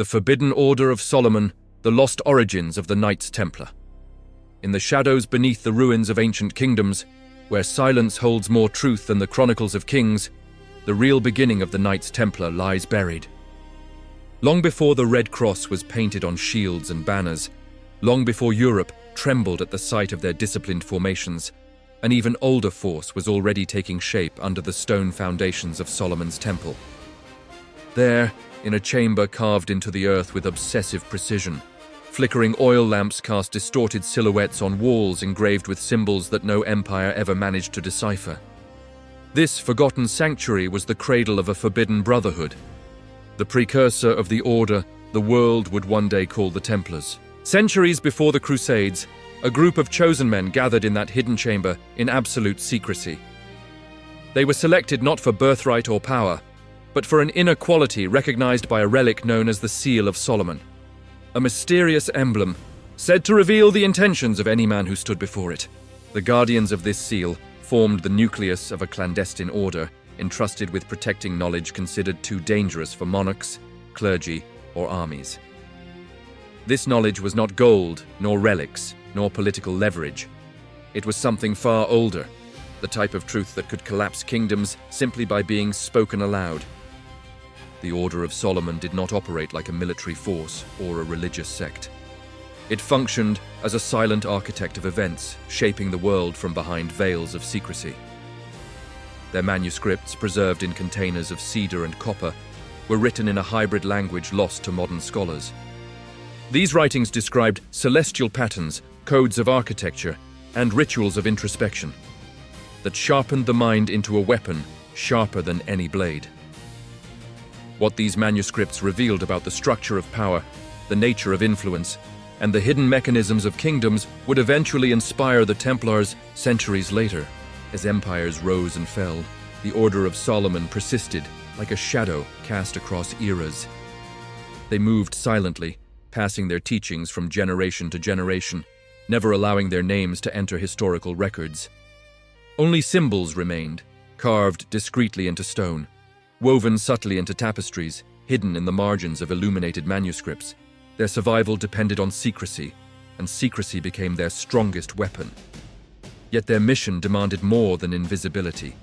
The Forbidden Order of Solomon, the lost origins of the Knights Templar. In the shadows beneath the ruins of ancient kingdoms, where silence holds more truth than the chronicles of kings, the real beginning of the Knights Templar lies buried. Long before the Red Cross was painted on shields and banners, long before Europe trembled at the sight of their disciplined formations, an even older force was already taking shape under the stone foundations of Solomon's temple. There, in a chamber carved into the earth with obsessive precision, flickering oil lamps cast distorted silhouettes on walls engraved with symbols that no empire ever managed to decipher. This forgotten sanctuary was the cradle of a forbidden brotherhood, the precursor of the order the world would one day call the Templars. Centuries before the Crusades, a group of chosen men gathered in that hidden chamber in absolute secrecy. They were selected not for birthright or power, but for an inner quality recognized by a relic known as the Seal of Solomon, a mysterious emblem said to reveal the intentions of any man who stood before it. The guardians of this seal formed the nucleus of a clandestine order entrusted with protecting knowledge considered too dangerous for monarchs, clergy, or armies. This knowledge was not gold, nor relics, nor political leverage. It was something far older, the type of truth that could collapse kingdoms simply by being spoken aloud. The Order of Solomon did not operate like a military force or a religious sect. It functioned as a silent architect of events, shaping the world from behind veils of secrecy. Their manuscripts, preserved in containers of cedar and copper, were written in a hybrid language lost to modern scholars. These writings described celestial patterns, codes of architecture, and rituals of introspection that sharpened the mind into a weapon sharper than any blade. What these manuscripts revealed about the structure of power, the nature of influence, and the hidden mechanisms of kingdoms would eventually inspire the Templars centuries later. As empires rose and fell, the Order of Solomon persisted like a shadow cast across eras. They moved silently, passing their teachings from generation to generation, never allowing their names to enter historical records. Only symbols remained, carved discreetly into stone, woven subtly into tapestries, hidden in the margins of illuminated manuscripts. Their survival depended on secrecy, and secrecy became their strongest weapon. Yet their mission demanded more than invisibility.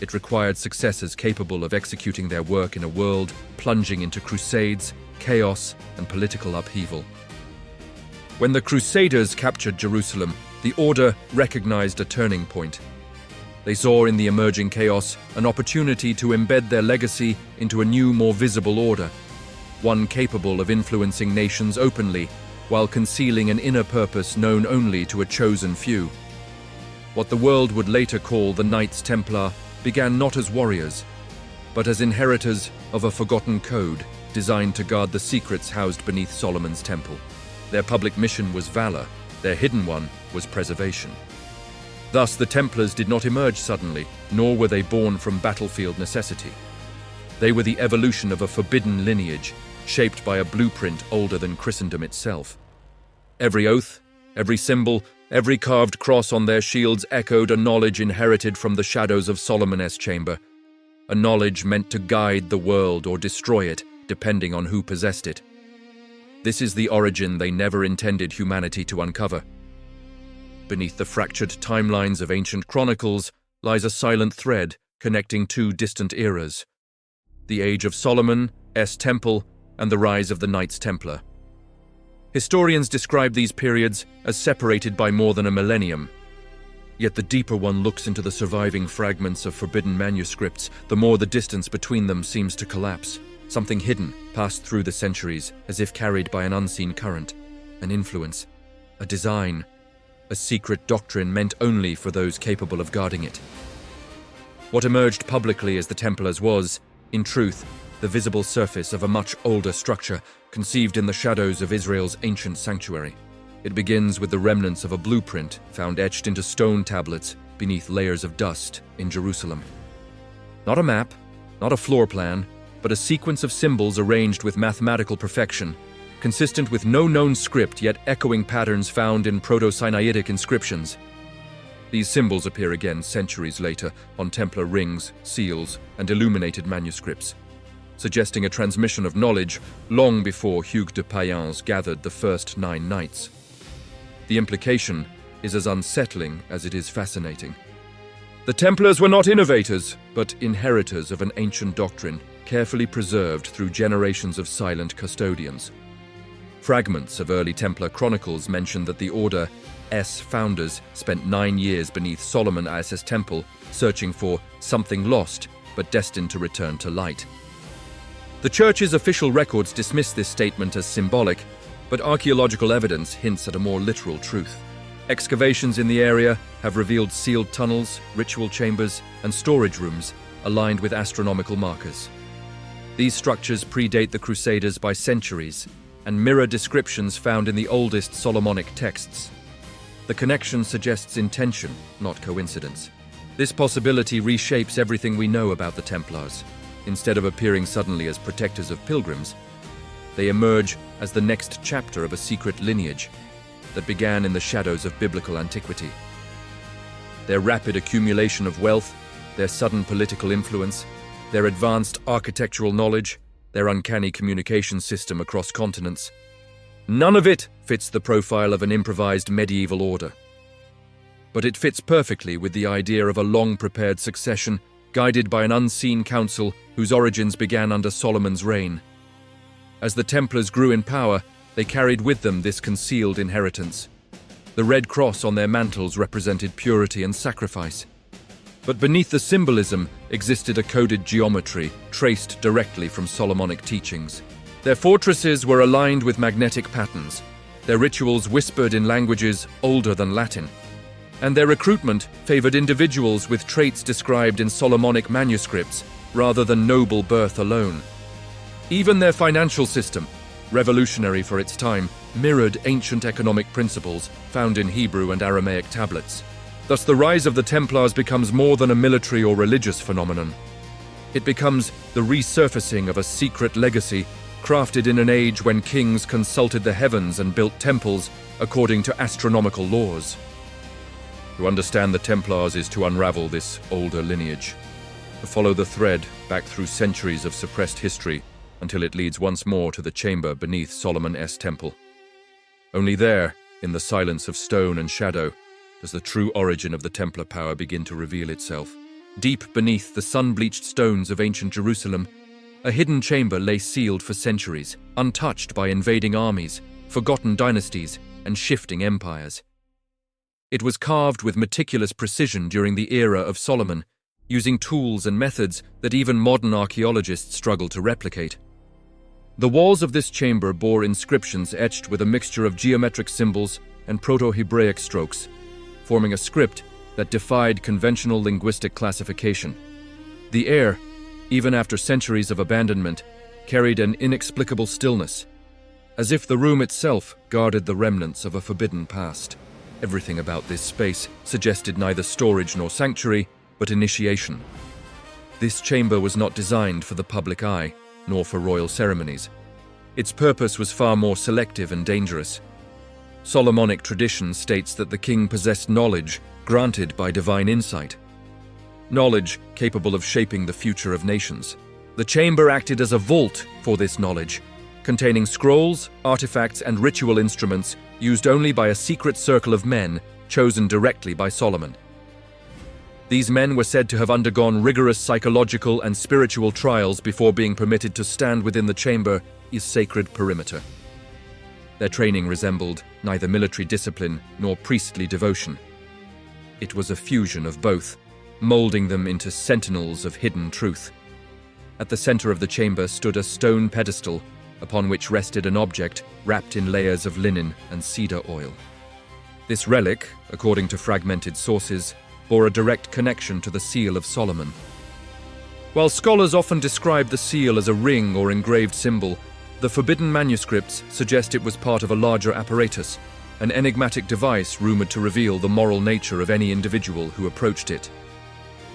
It required successors capable of executing their work in a world plunging into crusades, chaos, and political upheaval. When the Crusaders captured Jerusalem, the Order recognized a turning point. They saw in the emerging chaos an opportunity to embed their legacy into a new, more visible order, one capable of influencing nations openly, while concealing an inner purpose known only to a chosen few. What the world would later call the Knights Templar began not as warriors, but as inheritors of a forgotten code designed to guard the secrets housed beneath Solomon's temple. Their public mission was valor, their hidden one was preservation. Thus, the Templars did not emerge suddenly, nor were they born from battlefield necessity. They were the evolution of a forbidden lineage, shaped by a blueprint older than Christendom itself. Every oath, every symbol, every carved cross on their shields echoed a knowledge inherited from the shadows of Solomon's chamber, a knowledge meant to guide the world or destroy it, depending on who possessed it. This is the origin they never intended humanity to uncover. Beneath the fractured timelines of ancient chronicles lies a silent thread connecting two distant eras: the Age of Solomon, Temple, and the rise of the Knights Templar. Historians describe these periods as separated by more than a millennium. Yet the deeper one looks into the surviving fragments of forbidden manuscripts, the more the distance between them seems to collapse. Something hidden passed through the centuries, as if carried by an unseen current, an influence, a design, a secret doctrine meant only for those capable of guarding it. What emerged publicly as the Templars was, in truth, the visible surface of a much older structure conceived in the shadows of Israel's ancient sanctuary. It begins with the remnants of a blueprint found etched into stone tablets beneath layers of dust in Jerusalem. Not a map, not a floor plan, but a sequence of symbols arranged with mathematical perfection, consistent with no known script yet echoing patterns found in Proto-Sinaitic inscriptions. These symbols appear again centuries later on Templar rings, seals, and illuminated manuscripts. suggesting a transmission of knowledge long before Hugues de Payens gathered the first 9 knights. The implication is as unsettling as it is fascinating. The Templars were not innovators, but inheritors of an ancient doctrine, carefully preserved through generations of silent custodians. Fragments of early Templar chronicles mention that the Order's founders spent 9 years beneath Solomon as temple, searching for something lost but destined to return to light. The Church's official records dismiss this statement as symbolic, but archaeological evidence hints at a more literal truth. Excavations in the area have revealed sealed tunnels, ritual chambers, and storage rooms aligned with astronomical markers. These structures predate the Crusades by centuries and mirror descriptions found in the oldest Solomonic texts. The connection suggests intention, not coincidence. This possibility reshapes everything we know about the Templars. Instead of appearing suddenly as protectors of pilgrims, they emerge as the next chapter of a secret lineage that began in the shadows of biblical antiquity. Their rapid accumulation of wealth, their sudden political influence, their advanced architectural knowledge, their uncanny communication system across continents, none of it fits the profile of an improvised medieval order. But it fits perfectly with the idea of a long-prepared succession guided by an unseen council whose origins began under Solomon's reign. As the Templars grew in power, they carried with them this concealed inheritance. The red cross on their mantles represented purity and sacrifice. But beneath the symbolism existed a coded geometry traced directly from Solomonic teachings. Their fortresses were aligned with magnetic patterns, their rituals whispered in languages older than Latin, and their recruitment favored individuals with traits described in Solomonic manuscripts rather than noble birth alone. Even their financial system, revolutionary for its time, mirrored ancient economic principles found in Hebrew and Aramaic tablets. Thus, the rise of the Templars becomes more than a military or religious phenomenon. It becomes the resurfacing of a secret legacy crafted in an age when kings consulted the heavens and built temples according to astronomical laws. To understand the Templars is to unravel this older lineage, to follow the thread back through centuries of suppressed history until it leads once more to the chamber beneath Solomon's temple. Only there, in the silence of stone and shadow, does the true origin of the Templar power begin to reveal itself. Deep beneath the sun-bleached stones of ancient Jerusalem, a hidden chamber lay sealed for centuries, untouched by invading armies, forgotten dynasties, and shifting empires. It was carved with meticulous precision during the era of Solomon, using tools and methods that even modern archaeologists struggle to replicate. The walls of this chamber bore inscriptions etched with a mixture of geometric symbols and Proto-Hebraic strokes, forming a script that defied conventional linguistic classification. The air, even after centuries of abandonment, carried an inexplicable stillness, as if the room itself guarded the remnants of a forbidden past. Everything about this space suggested neither storage nor sanctuary, but initiation. This chamber was not designed for the public eye, nor for royal ceremonies. Its purpose was far more selective and dangerous. Solomonic tradition states that the king possessed knowledge granted by divine insight, knowledge capable of shaping the future of nations. The chamber acted as a vault for this knowledge, containing scrolls, artifacts, and ritual instruments used only by a secret circle of men chosen directly by Solomon. These men were said to have undergone rigorous psychological and spiritual trials before being permitted to stand within the chamber's sacred perimeter. Their training resembled neither military discipline nor priestly devotion. It was a fusion of both, molding them into sentinels of hidden truth. At the center of the chamber stood a stone pedestal upon which rested an object wrapped in layers of linen and cedar oil. This relic, according to fragmented sources, bore a direct connection to the seal of Solomon. While scholars often describe the seal as a ring or engraved symbol, the forbidden manuscripts suggest it was part of a larger apparatus, an enigmatic device rumored to reveal the moral nature of any individual who approached it.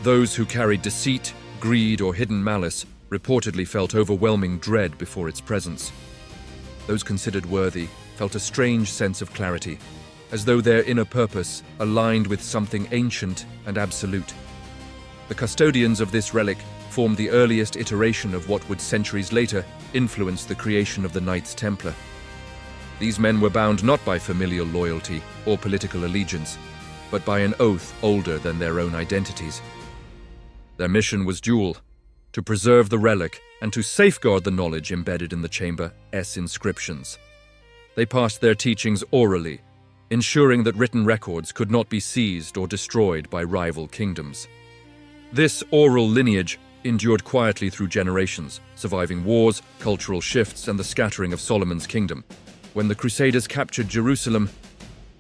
Those who carried deceit, greed, or hidden malice reportedly felt overwhelming dread before its presence. Those considered worthy felt a strange sense of clarity, as though their inner purpose aligned with something ancient and absolute. The custodians of this relic formed the earliest iteration of what would centuries later influence the creation of the Knights Templar. These men were bound not by familial loyalty or political allegiance, but by an oath older than their own identities. Their mission was dual: to preserve the relic and to safeguard the knowledge embedded in the chamber's inscriptions. They passed their teachings orally, ensuring that written records could not be seized or destroyed by rival kingdoms. This oral lineage endured quietly through generations, surviving wars, cultural shifts, and the scattering of Solomon's kingdom. When the Crusaders captured Jerusalem,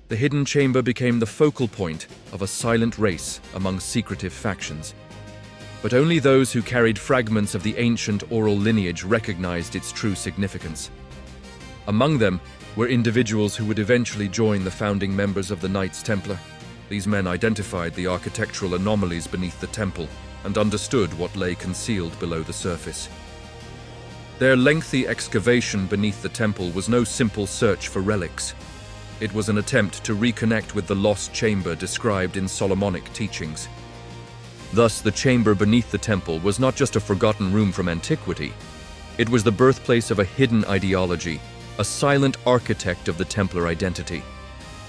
the hidden chamber became the focal point of a silent race among secretive factions. But only those who carried fragments of the ancient oral lineage recognized its true significance. Among them were individuals who would eventually join the founding members of the Knights Templar. These men identified the architectural anomalies beneath the temple and understood what lay concealed below the surface. Their lengthy excavation beneath the temple was no simple search for relics. It was an attempt to reconnect with the lost chamber described in Solomonic teachings. Thus, the chamber beneath the temple was not just a forgotten room from antiquity. It was the birthplace of a hidden ideology, a silent architect of the Templar identity.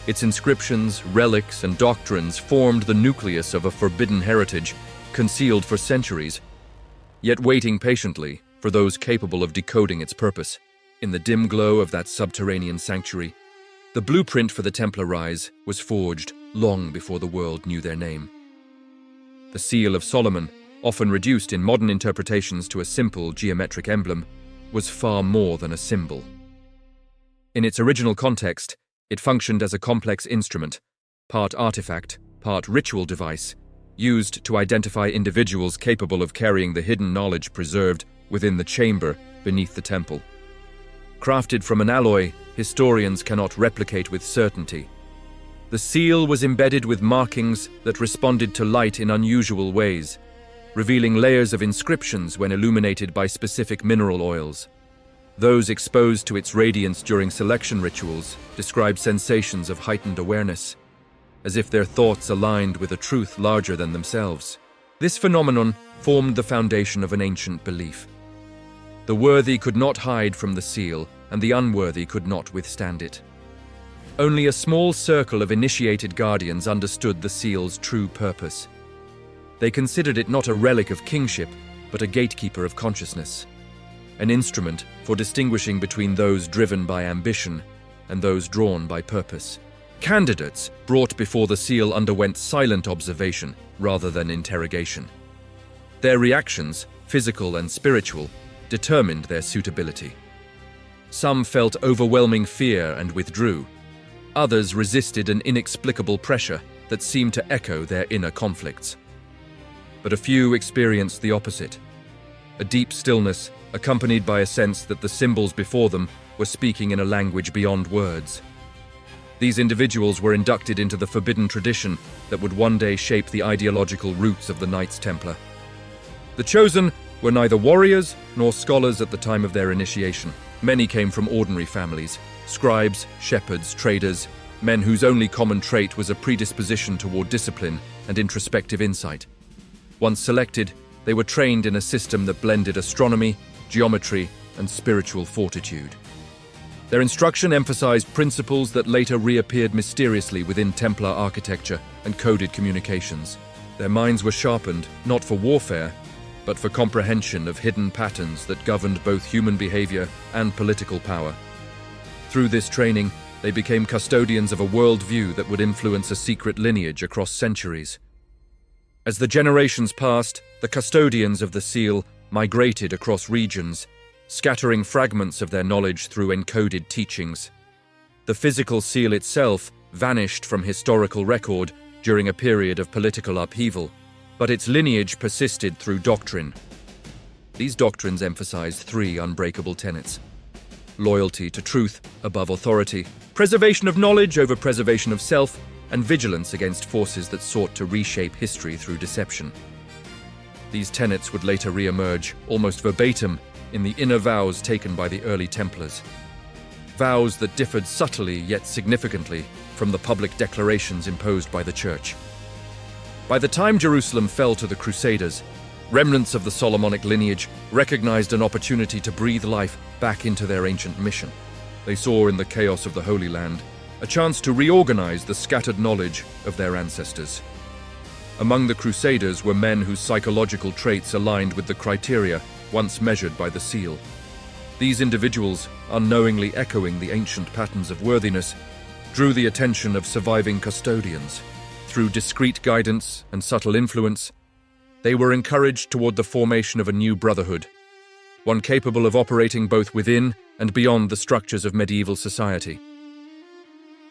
Its inscriptions, relics, and doctrines formed the nucleus of a forbidden heritage, concealed for centuries, yet waiting patiently for those capable of decoding its purpose. In the dim glow of that subterranean sanctuary, the blueprint for the Templar rise was forged long before the world knew their name. The Seal of Solomon, often reduced in modern interpretations to a simple geometric emblem, was far more than a symbol. In its original context, it functioned as a complex instrument, part artifact, part ritual device, used to identify individuals capable of carrying the hidden knowledge preserved within the chamber beneath the temple. Crafted from an alloy historians cannot replicate with certainty, the seal was embedded with markings that responded to light in unusual ways, revealing layers of inscriptions when illuminated by specific mineral oils. Those exposed to its radiance during selection rituals describe sensations of heightened awareness, as if their thoughts aligned with a truth larger than themselves. This phenomenon formed the foundation of an ancient belief. The worthy could not hide from the seal, and the unworthy could not withstand it. Only a small circle of initiated guardians understood the seal's true purpose. They considered it not a relic of kingship, but a gatekeeper of consciousness, an instrument for distinguishing between those driven by ambition and those drawn by purpose. Candidates brought before the seal underwent silent observation rather than interrogation. Their reactions, physical and spiritual, determined their suitability. Some felt overwhelming fear and withdrew. Others resisted an inexplicable pressure that seemed to echo their inner conflicts. But a few experienced the opposite, a deep stillness accompanied by a sense that the symbols before them were speaking in a language beyond words. These individuals were inducted into the forbidden tradition that would one day shape the ideological roots of the Knights Templar. The chosen were neither warriors nor scholars at the time of their initiation. Many came from ordinary families, scribes, shepherds, traders, men whose only common trait was a predisposition toward discipline and introspective insight. Once selected, they were trained in a system that blended astronomy, geometry, and spiritual fortitude. Their instruction emphasized principles that later reappeared mysteriously within Templar architecture and coded communications. Their minds were sharpened, not for warfare, but for comprehension of hidden patterns that governed both human behavior and political power. Through this training, they became custodians of a worldview that would influence a secret lineage across centuries. As the generations passed, the custodians of the seal migrated across regions, scattering fragments of their knowledge through encoded teachings. The physical seal itself vanished from historical record during a period of political upheaval, but its lineage persisted through doctrine. These doctrines emphasized three unbreakable tenets: loyalty to truth above authority, preservation of knowledge over preservation of self, and vigilance against forces that sought to reshape history through deception. These tenets would later re-emerge, almost verbatim, in the inner vows taken by the early Templars. Vows that differed subtly yet significantly from the public declarations imposed by the Church. By the time Jerusalem fell to the Crusaders, Remnants of the Solomonic lineage recognized an opportunity to breathe life back into their ancient mission. They saw in the chaos of the Holy Land a chance to reorganize the scattered knowledge of their ancestors. Among the Crusaders were men whose psychological traits aligned with the criteria once measured by the seal. These individuals, unknowingly echoing the ancient patterns of worthiness, drew the attention of surviving custodians. Through discreet guidance and subtle influence, they were encouraged toward the formation of a new brotherhood, one capable of operating both within and beyond the structures of medieval society.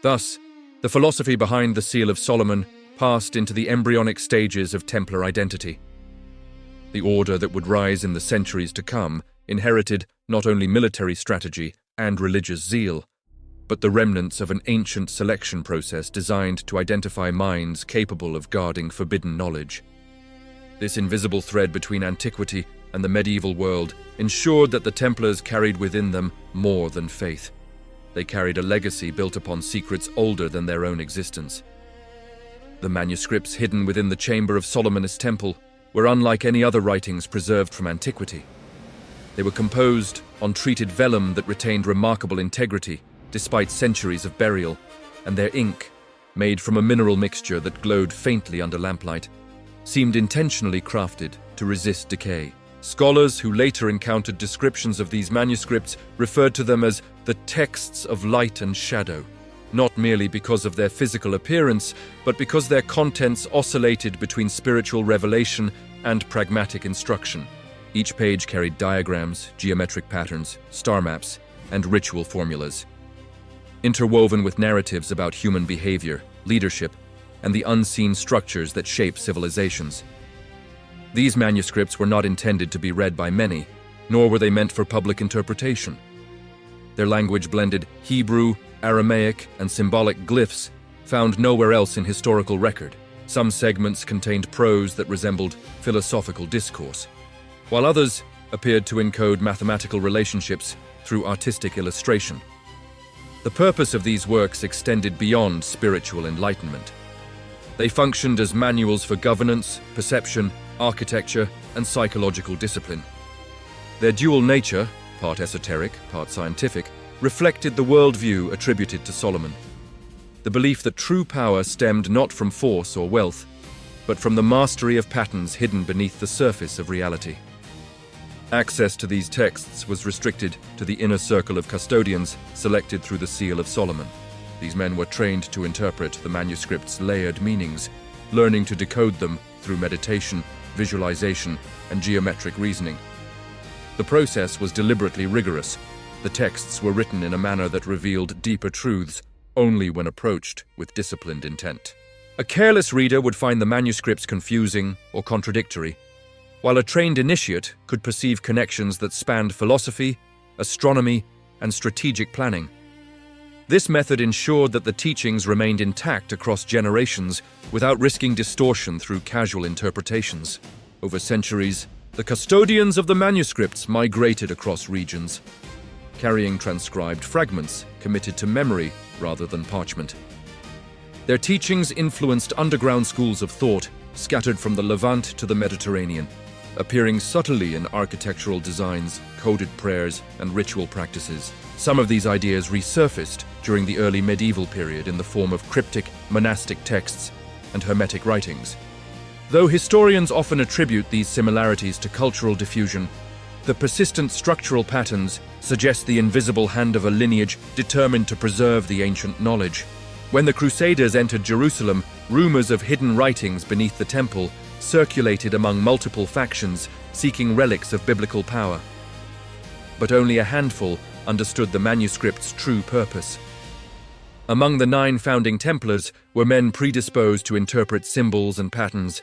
Thus, the philosophy behind the Seal of Solomon passed into the embryonic stages of Templar identity. The order that would rise in the centuries to come inherited not only military strategy and religious zeal, but the remnants of an ancient selection process designed to identify minds capable of guarding forbidden knowledge. This invisible thread between antiquity and the medieval world ensured that the Templars carried within them more than faith. They carried a legacy built upon secrets older than their own existence. The manuscripts hidden within the chamber of Solomon's temple were unlike any other writings preserved from antiquity. They were composed on treated vellum that retained remarkable integrity despite centuries of burial, and their ink, made from a mineral mixture that glowed faintly under lamplight, seemed intentionally crafted to resist decay. Scholars who later encountered descriptions of these manuscripts referred to them as the texts of light and shadow, not merely because of their physical appearance, but because their contents oscillated between spiritual revelation and pragmatic instruction. Each page carried diagrams, geometric patterns, star maps, and ritual formulas, interwoven with narratives about human behavior, leadership, and the unseen structures that shape civilizations. These manuscripts were not intended to be read by many, nor were they meant for public interpretation. Their language blended Hebrew, Aramaic, and symbolic glyphs found nowhere else in historical record. Some segments contained prose that resembled philosophical discourse, while others appeared to encode mathematical relationships through artistic illustration. The purpose of these works extended beyond spiritual enlightenment. They functioned as manuals for governance, perception, architecture, and psychological discipline. Their dual nature, part esoteric, part scientific, reflected the worldview attributed to Solomon. The belief that true power stemmed not from force or wealth, but from the mastery of patterns hidden beneath the surface of reality. Access to these texts was restricted to the inner circle of custodians selected through the Seal of Solomon. These men were trained to interpret the manuscript's layered meanings, learning to decode them through meditation, visualization, and geometric reasoning. The process was deliberately rigorous. The texts were written in a manner that revealed deeper truths only when approached with disciplined intent. A careless reader would find the manuscripts confusing or contradictory, while a trained initiate could perceive connections that spanned philosophy, astronomy, and strategic planning. This method ensured that the teachings remained intact across generations without risking distortion through casual interpretations. Over centuries, the custodians of the manuscripts migrated across regions, carrying transcribed fragments committed to memory rather than parchment. Their teachings influenced underground schools of thought scattered from the Levant to the Mediterranean, appearing subtly in architectural designs, coded prayers, and ritual practices. Some of these ideas resurfaced during the early medieval period in the form of cryptic, monastic texts and hermetic writings. Though historians often attribute these similarities to cultural diffusion, the persistent structural patterns suggest the invisible hand of a lineage determined to preserve the ancient knowledge. When the Crusaders entered Jerusalem, rumors of hidden writings beneath the temple circulated among multiple factions seeking relics of biblical power. But only a handful understood the manuscript's true purpose. Among the 9 founding Templars were men predisposed to interpret symbols and patterns,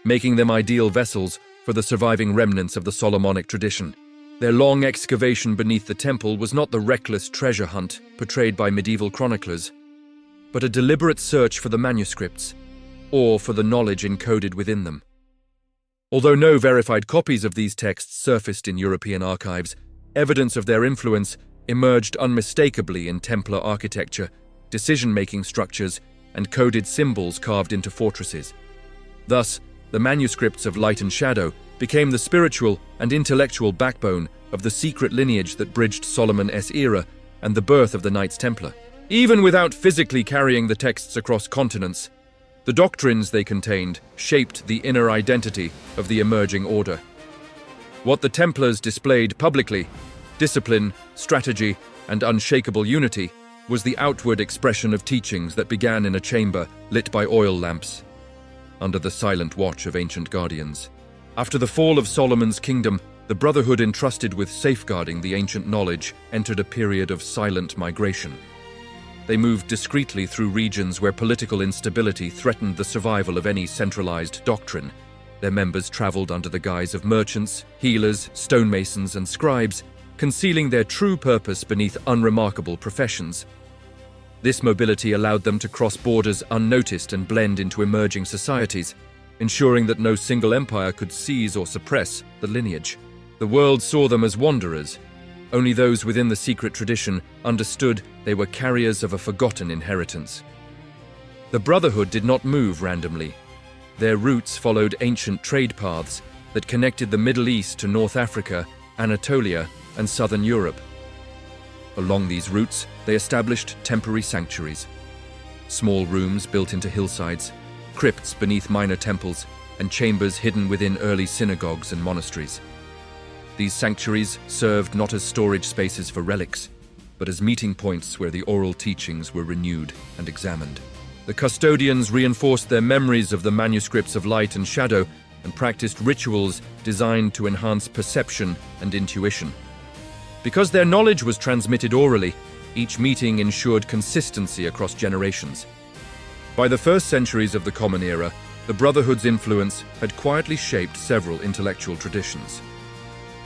making them ideal vessels for the surviving remnants of the Solomonic tradition. Their long excavation beneath the temple was not the reckless treasure hunt portrayed by medieval chroniclers, but a deliberate search for the manuscripts, or for the knowledge encoded within them. Although no verified copies of these texts surfaced in European archives, evidence of their influence emerged unmistakably in Templar architecture, decision-making structures, and coded symbols carved into fortresses. Thus, the manuscripts of Light and Shadow became the spiritual and intellectual backbone of the secret lineage that bridged Solomon's era and the birth of the Knights Templar. Even without physically carrying the texts across continents, the doctrines they contained shaped the inner identity of the emerging order. What the Templars displayed publicly, discipline, strategy, and unshakable unity, was the outward expression of teachings that began in a chamber lit by oil lamps, under the silent watch of ancient guardians. After the fall of Solomon's kingdom, the Brotherhood entrusted with safeguarding the ancient knowledge entered a period of silent migration. They moved discreetly through regions where political instability threatened the survival of any centralized doctrine. Their members traveled under the guise of merchants, healers, stonemasons, and scribes, concealing their true purpose beneath unremarkable professions. This mobility allowed them to cross borders unnoticed and blend into emerging societies, ensuring that no single empire could seize or suppress the lineage. The world saw them as wanderers. Only those within the secret tradition understood they were carriers of a forgotten inheritance. The Brotherhood did not move randomly. Their roots followed ancient trade paths that connected the Middle East to North Africa, Anatolia, and southern Europe. Along these routes, they established temporary sanctuaries, small rooms built into hillsides, crypts beneath minor temples, and chambers hidden within early synagogues and monasteries. These sanctuaries served not as storage spaces for relics, but as meeting points where the oral teachings were renewed and examined. The custodians reinforced their memories of the manuscripts of light and shadow and practiced rituals designed to enhance perception and intuition. Because their knowledge was transmitted orally, each meeting ensured consistency across generations. By the first centuries of the Common Era, the Brotherhood's influence had quietly shaped several intellectual traditions.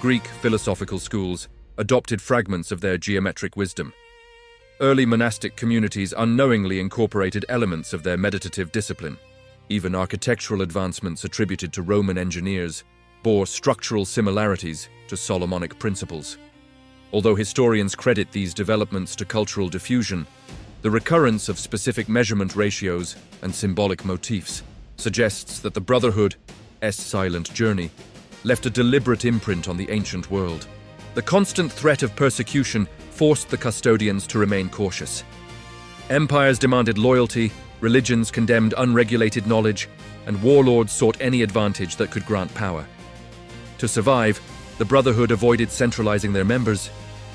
Greek philosophical schools adopted fragments of their geometric wisdom. Early monastic communities unknowingly incorporated elements of their meditative discipline. Even architectural advancements attributed to Roman engineers bore structural similarities to Solomonic principles. Although historians credit these developments to cultural diffusion, the recurrence of specific measurement ratios and symbolic motifs suggests that the Brotherhood's silent journey left a deliberate imprint on the ancient world. The constant threat of persecution forced the custodians to remain cautious. Empires demanded loyalty, religions condemned unregulated knowledge, and warlords sought any advantage that could grant power. To survive, the Brotherhood avoided centralizing their members,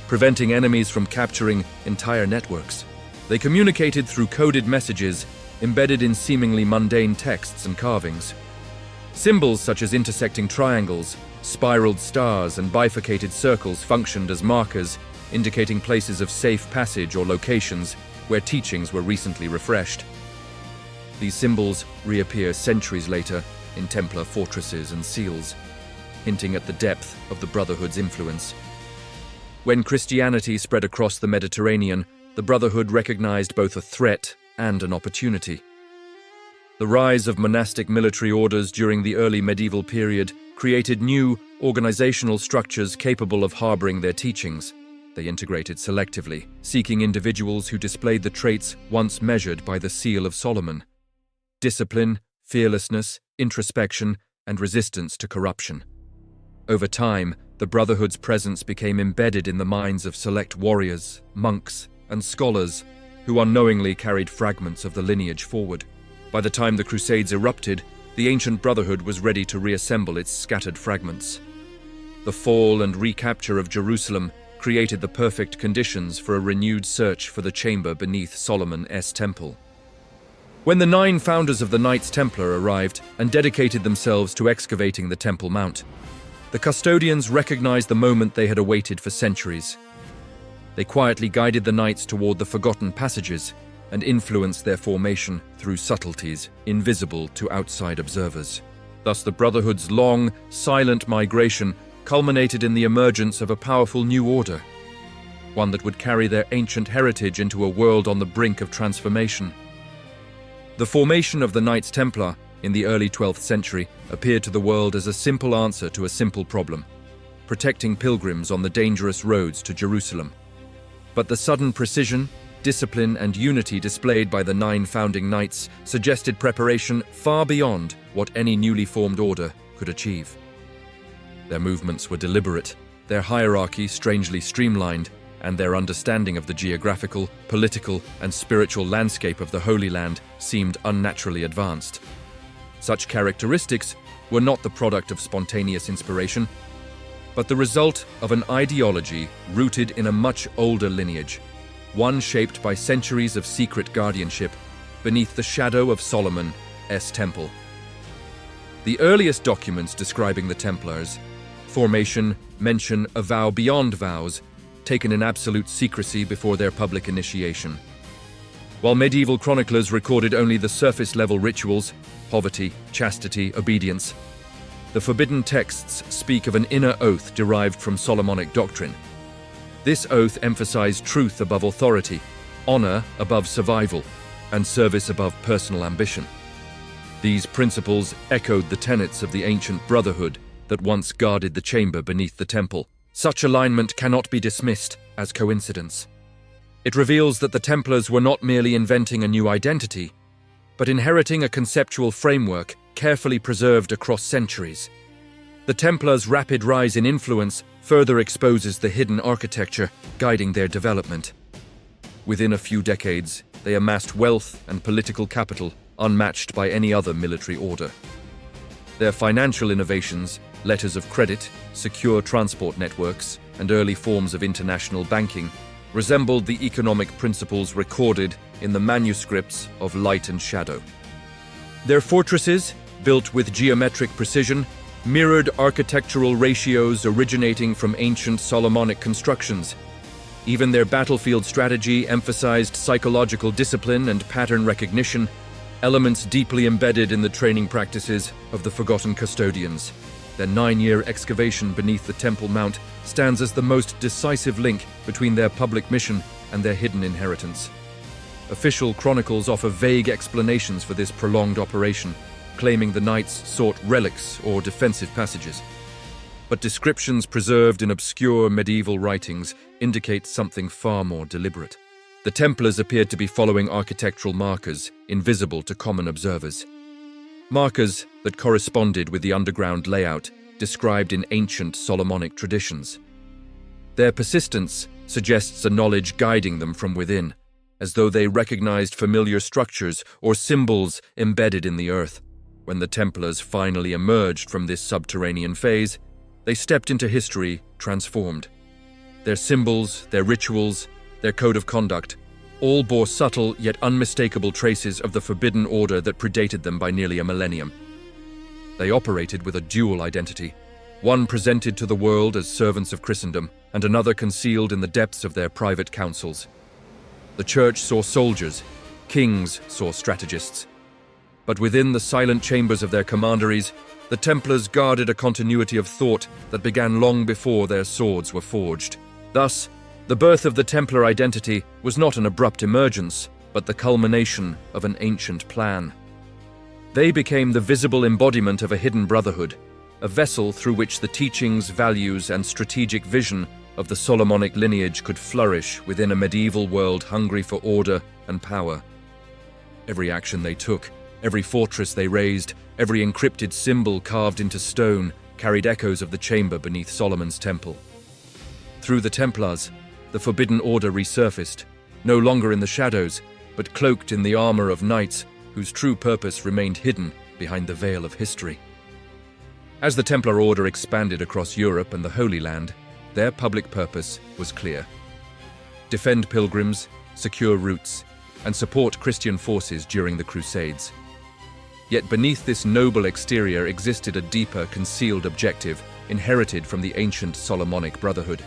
preventing enemies from capturing entire networks. They communicated through coded messages embedded in seemingly mundane texts and carvings. Symbols such as intersecting triangles, spiraled stars, and bifurcated circles functioned as markers, indicating places of safe passage or locations where teachings were recently refreshed. These symbols reappear centuries later in Templar fortresses and seals, hinting at the depth of the Brotherhood's influence. When Christianity spread across the Mediterranean, the Brotherhood recognized both a threat and an opportunity. The rise of monastic military orders during the early medieval period created new organizational structures capable of harboring their teachings. They integrated selectively, seeking individuals who displayed the traits once measured by the Seal of Solomon: discipline, fearlessness, introspection, and resistance to corruption. Over time, the Brotherhood's presence became embedded in the minds of select warriors, monks, and scholars who unknowingly carried fragments of the lineage forward. By the time the Crusades erupted, the ancient Brotherhood was ready to reassemble its scattered fragments. The fall and recapture of Jerusalem created the perfect conditions for a renewed search for the chamber beneath Solomon's temple. When the 9 founders of the Knights Templar arrived and dedicated themselves to excavating the Temple Mount, the custodians recognized the moment they had awaited for centuries. They quietly guided the knights toward the forgotten passages and influenced their formation through subtleties invisible to outside observers. Thus, the Brotherhood's long, silent migration culminated in the emergence of a powerful new order, one that would carry their ancient heritage into a world on the brink of transformation. The formation of the Knights Templar in the early 12th century appeared to the world as a simple answer to a simple problem: protecting pilgrims on the dangerous roads to Jerusalem. But the sudden precision, discipline, and unity displayed by the 9 founding knights suggested preparation far beyond what any newly formed order could achieve. Their movements were deliberate, their hierarchy strangely streamlined, and their understanding of the geographical, political, and spiritual landscape of the Holy Land seemed unnaturally advanced. Such characteristics were not the product of spontaneous inspiration, but the result of an ideology rooted in a much older lineage, one shaped by centuries of secret guardianship beneath the shadow of Solomon's temple. The earliest documents describing the Templars, formation, mention a vow beyond vows, taken in absolute secrecy before their public initiation. While medieval chroniclers recorded only the surface-level rituals, poverty, chastity, obedience, the forbidden texts speak of an inner oath derived from Solomonic doctrine. This oath emphasized truth above authority, honor above survival, and service above personal ambition. These principles echoed the tenets of the ancient brotherhood that once guarded the chamber beneath the temple. Such alignment cannot be dismissed as coincidence. It reveals that the Templars were not merely inventing a new identity, but inheriting a conceptual framework carefully preserved across centuries. The Templars' rapid rise in influence further exposes the hidden architecture guiding their development. Within a few decades, they amassed wealth and political capital unmatched by any other military order. Their financial innovations, letters of credit, secure transport networks, and early forms of international banking resembled the economic principles recorded in the manuscripts of light and shadow. Their fortresses, built with geometric precision, mirrored architectural ratios originating from ancient Solomonic constructions. Even their battlefield strategy emphasized psychological discipline and pattern recognition, elements deeply embedded in the training practices of the forgotten custodians. Their 9-year excavation beneath the Temple Mount stands as the most decisive link between their public mission and their hidden inheritance. Official chronicles offer vague explanations for this prolonged operation, claiming the knights sought relics or defensive passages. But descriptions preserved in obscure medieval writings indicate something far more deliberate. The Templars appeared to be following architectural markers invisible to common observers. Markers that corresponded with the underground layout described in ancient Solomonic traditions. Their persistence suggests a knowledge guiding them from within, as though they recognized familiar structures or symbols embedded in the earth. When the Templars finally emerged from this subterranean phase, they stepped into history transformed. Their symbols, their rituals, their code of conduct, all bore subtle yet unmistakable traces of the forbidden order that predated them by nearly a millennium. They operated with a dual identity, one presented to the world as servants of Christendom, and another concealed in the depths of their private councils. The Church saw soldiers, kings saw strategists. But within the silent chambers of their commanderies, the Templars guarded a continuity of thought that began long before their swords were forged. Thus, the birth of the Templar identity was not an abrupt emergence, but the culmination of an ancient plan. They became the visible embodiment of a hidden brotherhood, a vessel through which the teachings, values, and strategic vision of the Solomonic lineage could flourish within a medieval world hungry for order and power. Every action they took, every fortress they raised, every encrypted symbol carved into stone carried echoes of the chamber beneath Solomon's temple. Through the Templars, the forbidden order resurfaced, no longer in the shadows, but cloaked in the armor of knights whose true purpose remained hidden behind the veil of history. As the Templar order expanded across Europe and the Holy Land, their public purpose was clear: defend pilgrims, secure routes, and support Christian forces during the Crusades. Yet beneath this noble exterior existed a deeper, concealed objective inherited from the ancient Solomonic brotherhood.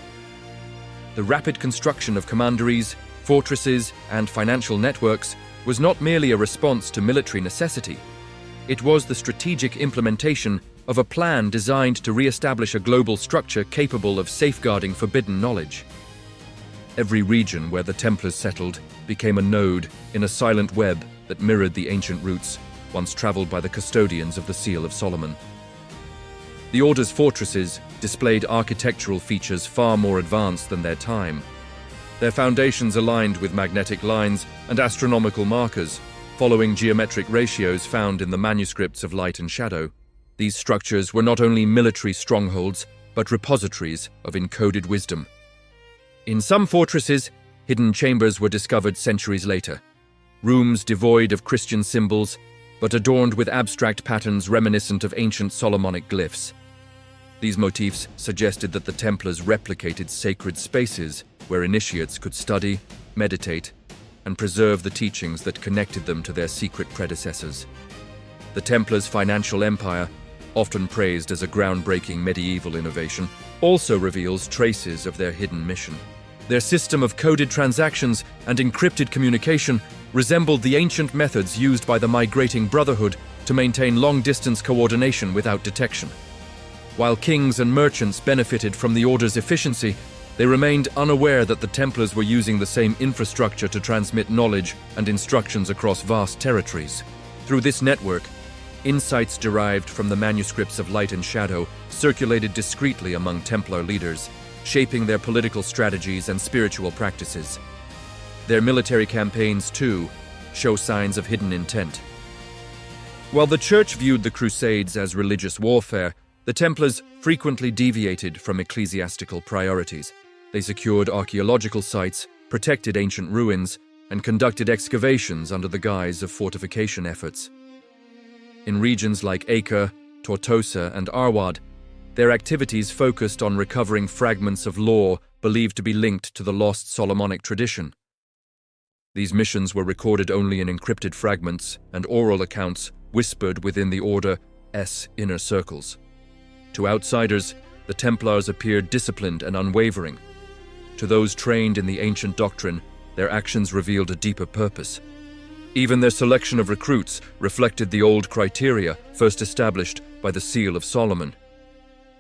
The rapid construction of commanderies, fortresses, and financial networks was not merely a response to military necessity. It was the strategic implementation of a plan designed to re-establish a global structure capable of safeguarding forbidden knowledge. Every region where the Templars settled became a node in a silent web that mirrored the ancient routes once traveled by the custodians of the Seal of Solomon. The Order's fortresses displayed architectural features far more advanced than their time. Their foundations aligned with magnetic lines and astronomical markers, following geometric ratios found in the manuscripts of light and shadow. These structures were not only military strongholds, but repositories of encoded wisdom. In some fortresses, hidden chambers were discovered centuries later, rooms devoid of Christian symbols, but adorned with abstract patterns reminiscent of ancient Solomonic glyphs. These motifs suggested that the Templars replicated sacred spaces where initiates could study, meditate, and preserve the teachings that connected them to their secret predecessors. The Templars' financial empire, often praised as a groundbreaking medieval innovation, also reveals traces of their hidden mission. Their system of coded transactions and encrypted communication resembled the ancient methods used by the migrating brotherhood to maintain long-distance coordination without detection. While kings and merchants benefited from the order's efficiency, they remained unaware that the Templars were using the same infrastructure to transmit knowledge and instructions across vast territories. Through this network, insights derived from the Manuscripts of Light and Shadow circulated discreetly among Templar leaders, shaping their political strategies and spiritual practices. Their military campaigns, too, show signs of hidden intent. While the Church viewed the Crusades as religious warfare, the Templars frequently deviated from ecclesiastical priorities. They secured archaeological sites, protected ancient ruins, and conducted excavations under the guise of fortification efforts. In regions like Acre, Tortosa, and Arwad, their activities focused on recovering fragments of lore believed to be linked to the lost Solomonic tradition. These missions were recorded only in encrypted fragments and oral accounts whispered within the Order's inner circles. To outsiders, the Templars appeared disciplined and unwavering. To those trained in the ancient doctrine, their actions revealed a deeper purpose. Even their selection of recruits reflected the old criteria first established by the Seal of Solomon.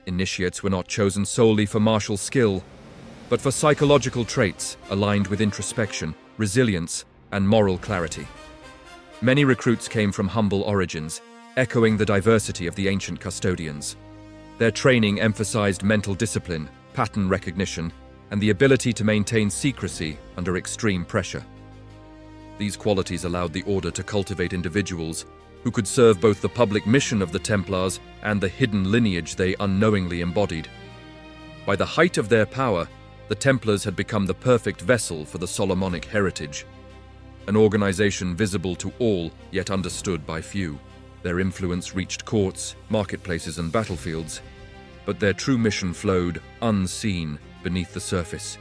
Initiates were not chosen solely for martial skill, but for psychological traits aligned with introspection, resilience, and moral clarity. Many recruits came from humble origins, echoing the diversity of the ancient custodians. Their training emphasized mental discipline, pattern recognition, and the ability to maintain secrecy under extreme pressure. These qualities allowed the Order to cultivate individuals who could serve both the public mission of the Templars and the hidden lineage they unknowingly embodied. By the height of their power, the Templars had become the perfect vessel for the Solomonic heritage, an organization visible to all yet understood by few. Their influence reached courts, marketplaces, and battlefields, but their true mission flowed unseen beneath the surface.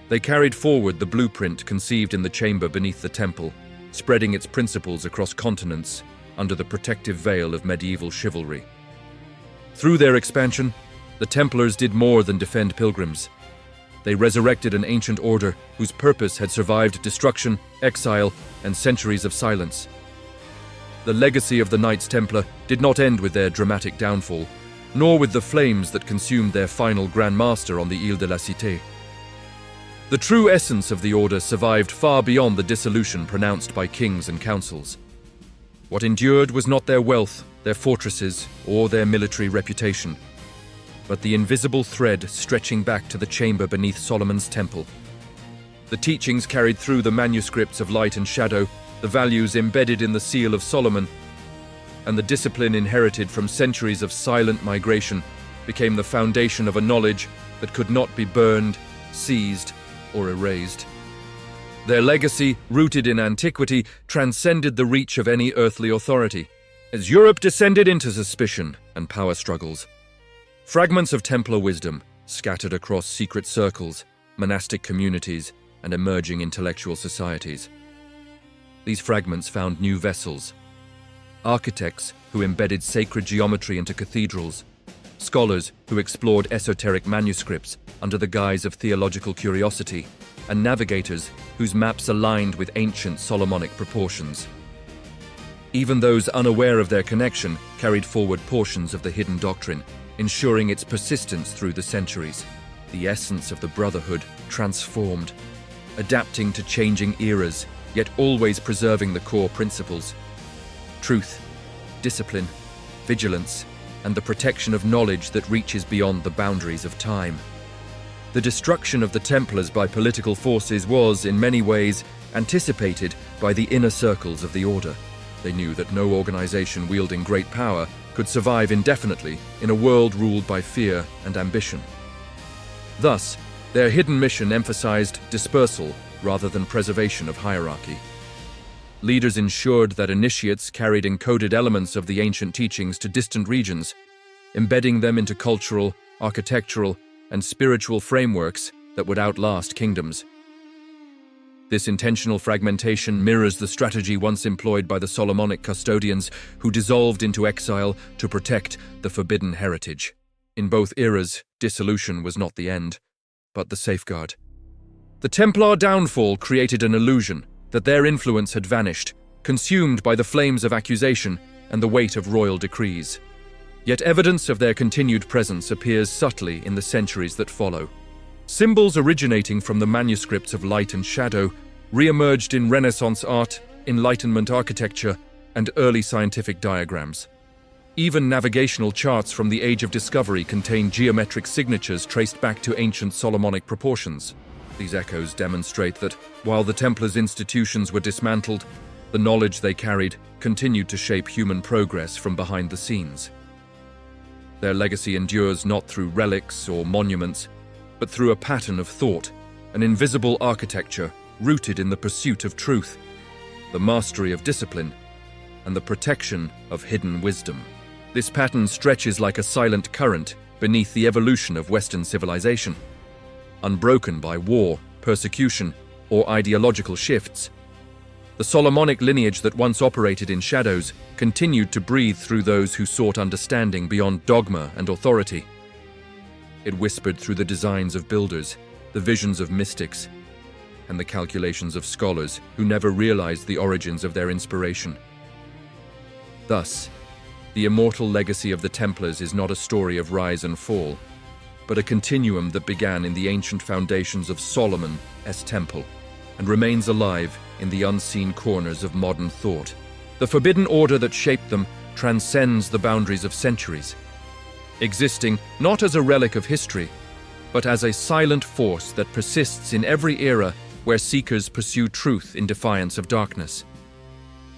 They carried forward the blueprint conceived in the chamber beneath the temple, spreading its principles across continents under the protective veil of medieval chivalry. Through their expansion, the Templars did more than defend pilgrims. They resurrected an ancient order whose purpose had survived destruction, exile, and centuries of silence. The legacy of the Knights Templar did not end with their dramatic downfall, nor with the flames that consumed their final Grand Master on the Ile de la Cité. The true essence of the Order survived far beyond the dissolution pronounced by kings and councils. What endured was not their wealth, their fortresses, or their military reputation, but the invisible thread stretching back to the chamber beneath Solomon's temple. The teachings carried through the Manuscripts of Light and Shadow, the values embedded in the Seal of Solomon, and the discipline inherited from centuries of silent migration became the foundation of a knowledge that could not be burned, seized, or erased. Their legacy, rooted in antiquity, transcended the reach of any earthly authority. As Europe descended into suspicion and power struggles, fragments of Templar wisdom scattered across secret circles, monastic communities, and emerging intellectual societies. These fragments found new vessels, architects who embedded sacred geometry into cathedrals, scholars who explored esoteric manuscripts under the guise of theological curiosity, and navigators whose maps aligned with ancient Solomonic proportions. Even those unaware of their connection carried forward portions of the hidden doctrine, ensuring its persistence through the centuries. The essence of the Brotherhood transformed, adapting to changing eras, yet always preserving the core principles: truth, discipline, vigilance, and the protection of knowledge that reaches beyond the boundaries of time. The destruction of the Templars by political forces was, in many ways, anticipated by the inner circles of the Order. They knew that no organization wielding great power could survive indefinitely in a world ruled by fear and ambition. Thus, their hidden mission emphasized dispersal rather than preservation of hierarchy. Leaders ensured that initiates carried encoded elements of the ancient teachings to distant regions, embedding them into cultural, architectural, and spiritual frameworks that would outlast kingdoms. This intentional fragmentation mirrors the strategy once employed by the Solomonic custodians, who dissolved into exile to protect the forbidden heritage. In both eras, dissolution was not the end, but the safeguard. The Templar downfall created an illusion that their influence had vanished, consumed by the flames of accusation and the weight of royal decrees. Yet evidence of their continued presence appears subtly in the centuries that follow. Symbols originating from the manuscripts of light and shadow re-emerged in Renaissance art, Enlightenment architecture, and early scientific diagrams. Even navigational charts from the Age of Discovery contain geometric signatures traced back to ancient Solomonic proportions. These echoes demonstrate that, while the Templars' institutions were dismantled, the knowledge they carried continued to shape human progress from behind the scenes. Their legacy endures not through relics or monuments, but through a pattern of thought, an invisible architecture rooted in the pursuit of truth, the mastery of discipline, and the protection of hidden wisdom. This pattern stretches like a silent current beneath the evolution of Western civilization. Unbroken by war, persecution, or ideological shifts, the Solomonic lineage that once operated in shadows continued to breathe through those who sought understanding beyond dogma and authority. It whispered through the designs of builders, the visions of mystics, and the calculations of scholars who never realized the origins of their inspiration. Thus, the immortal legacy of the Templars is not a story of rise and fall, but a continuum that began in the ancient foundations of Solomon's temple and remains alive in the unseen corners of modern thought. The forbidden order that shaped them transcends the boundaries of centuries, existing not as a relic of history, but as a silent force that persists in every era where seekers pursue truth in defiance of darkness.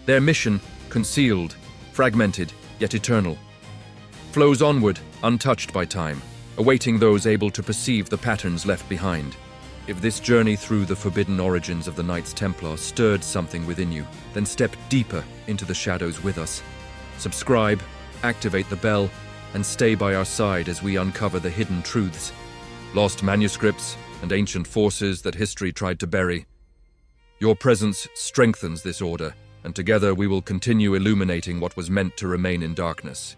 Their mission, concealed, fragmented, yet eternal, flows onward, untouched by time, awaiting those able to perceive the patterns left behind. If this journey through the forbidden origins of the Knights Templar stirred something within you, then step deeper into the shadows with us. Subscribe, activate the bell, and stay by our side as we uncover the hidden truths, lost manuscripts, and ancient forces that history tried to bury. Your presence strengthens this order, and together we will continue illuminating what was meant to remain in darkness.